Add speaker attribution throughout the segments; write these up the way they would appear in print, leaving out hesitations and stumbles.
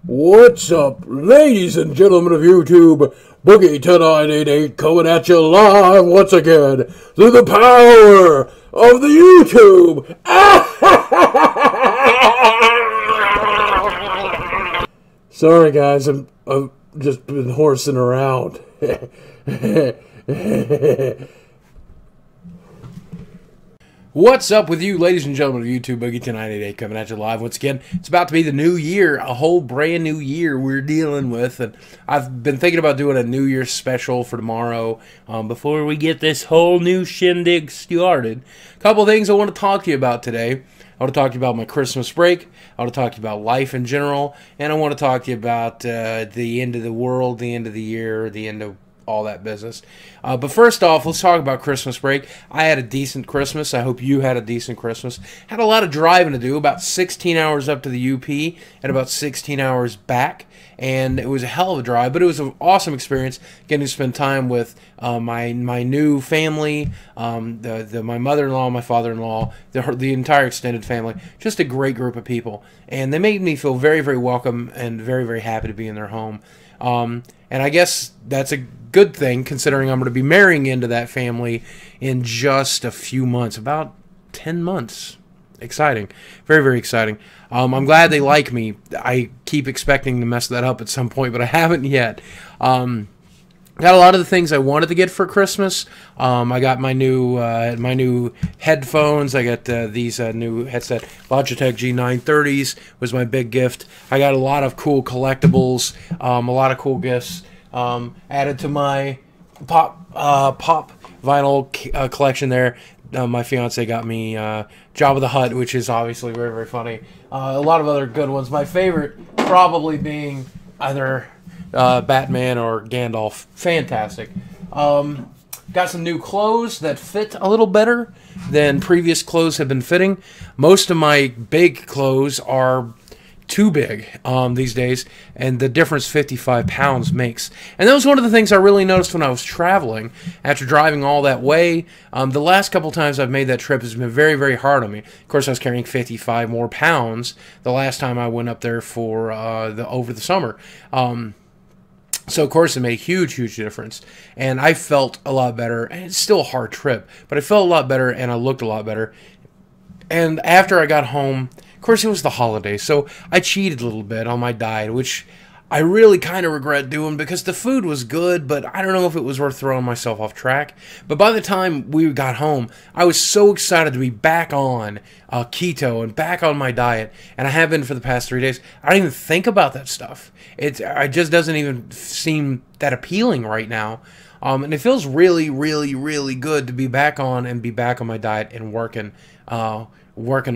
Speaker 1: What's up, ladies and gentlemen of YouTube? Boogie2988 coming at you live once again through the power of the YouTube. Sorry guys, I've just been horsing around.
Speaker 2: What's up with you, ladies and gentlemen of YouTube? Boogie2988 coming at you live once again. It's about to be the new year, a whole brand new year we're dealing with, and I've been thinking about doing a New Year's special for tomorrow before we get this whole new shindig started. A couple of things I want to talk to you about today. I want to talk to you about my Christmas break. I want to talk to you about life in general, and I want to talk to you about the end of the world, the end of the year, the end of all that business. But first off, let's talk about Christmas break. I had a decent Christmas. I hope you had a decent Christmas. Had a lot of driving to do, about 16 hours up to the UP and about 16 hours back. And it was a hell of a drive, but it was an awesome experience getting to spend time with my new family, my mother-in-law, my father-in-law, the entire extended family. Just a great group of people. And they made me feel very, very welcome and very, very happy to be in their home. And I guess that's a good thing, considering I'm going to be marrying into that family in just a few months, about 10 months. Exciting. Very, very exciting. I'm glad they like me. I keep expecting to mess that up at some point, but I haven't yet. Got a lot of the things I wanted to get for Christmas. I got my new headphones. I got these new headset. Logitech G930s was my big gift. I got a lot of cool collectibles, a lot of cool gifts added to my pop vinyl collection there. My fiance got me Jabba the Hutt, which is obviously very, very funny. A lot of other good ones. My favorite probably being either Batman or Gandalf. Fantastic. Got some new clothes that fit a little better than previous clothes have been fitting. Most of my big clothes are too big these days, and the difference 55 pounds makes. And that was one of the things I really noticed when I was traveling after driving all that way. The last couple times I've made that trip has been very, very hard on me. Of course, I was carrying 55 more pounds the last time I went up there for over the summer. So, of course, it made a huge, huge difference. And I felt a lot better. And it's still a hard trip, but I felt a lot better and I looked a lot better. And after I got home, of course, it was the holidays, so I cheated a little bit on my diet, which I really kind of regret doing because the food was good, but I don't know if it was worth throwing myself off track. But by the time we got home, I was so excited to be back on keto and back on my diet, and I have been for the past 3 days. I don't even think about that stuff. It just doesn't even seem that appealing right now. And it feels really, really, really good to be back on my diet and working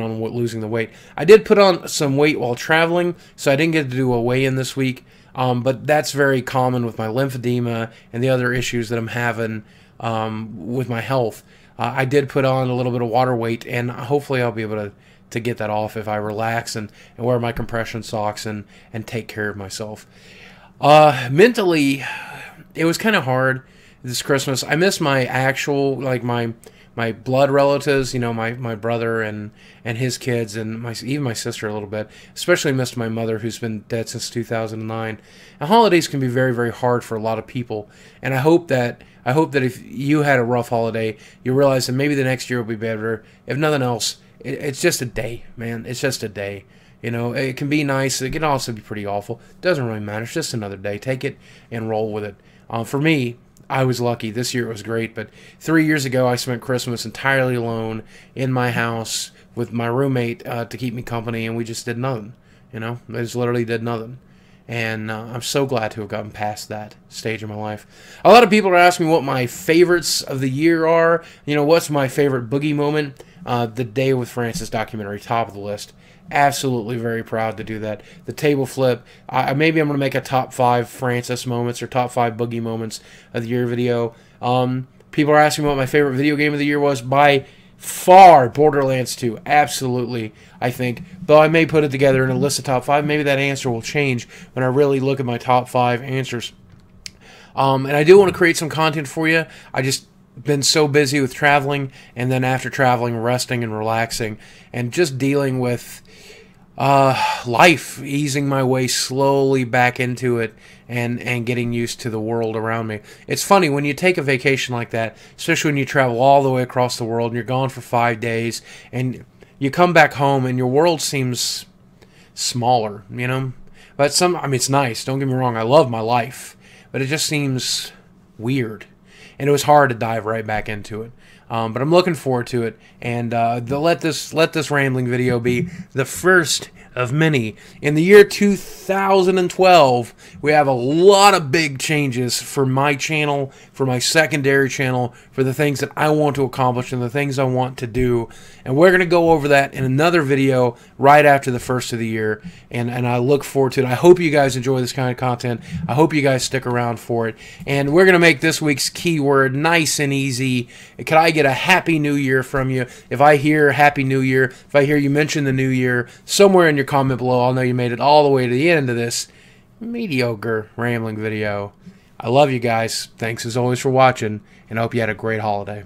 Speaker 2: on losing the weight. I did put on some weight while traveling, so I didn't get to do a weigh-in this week, but that's very common with my lymphedema and the other issues that I'm having with my health. I did put on a little bit of water weight, and hopefully I'll be able to get that off if I relax and wear my compression socks and take care of myself. Mentally, it was kind of hard this Christmas. I missed my actual, like my blood relatives, you know, my brother and his kids, and even my sister a little bit. Especially missed my mother, who's been dead since 2009. And holidays can be very, very hard for a lot of people. And I hope that if you had a rough holiday, you realize that maybe the next year will be better. If nothing else, it's just a day, man. It's just a day. You know, it can be nice. It can also be pretty awful. It doesn't really matter. It's just another day. Take it and roll with it. For me, I was lucky. This year it was great, but 3 years ago I spent Christmas entirely alone in my house with my roommate to keep me company, and we just did nothing. You know, I just literally did nothing. And I'm so glad to have gotten past that stage of my life. A lot of people are asking me what my favorites of the year are. You know, what's my favorite boogie moment? The Day with Francis documentary, top of the list. Absolutely very proud to do that. The table flip. Maybe I'm going to make a top 5 Francis moments or top 5 boogie moments of the year video. People are asking what my favorite video game of the year was. By far, Borderlands 2. Absolutely, I think. Though I may put it together in a list of top 5. Maybe that answer will change when I really look at my top 5 answers. And I do want to create some content for you. I just been so busy with traveling, and then after traveling, resting and relaxing, and just dealing with Life, easing my way slowly back into it and getting used to the world around me. It's funny when you take a vacation like that, especially when you travel all the way across the world and you're gone for 5 days and you come back home and your world seems smaller, you know? But I mean, it's nice. Don't get me wrong. I love my life, but it just seems weird, and it was hard to dive right back into it. But I'm looking forward to it, and let this rambling video be the first of many. In the year 2012, we have a lot of big changes for my channel, for my secondary channel, for the things that I want to accomplish and the things I want to do. And we're going to go over that in another video right after the first of the year, and I look forward to it. I hope you guys enjoy this kind of content. I hope you guys stick around for it. And we're going to make this week's keyword nice and easy. Could I get a Happy New Year from you? If I hear Happy New Year, if I hear you mention the New Year, somewhere in your comment below, I'll know you made it all the way to the end of this mediocre rambling video. I love you guys. Thanks as always for watching, and I hope you had a great holiday.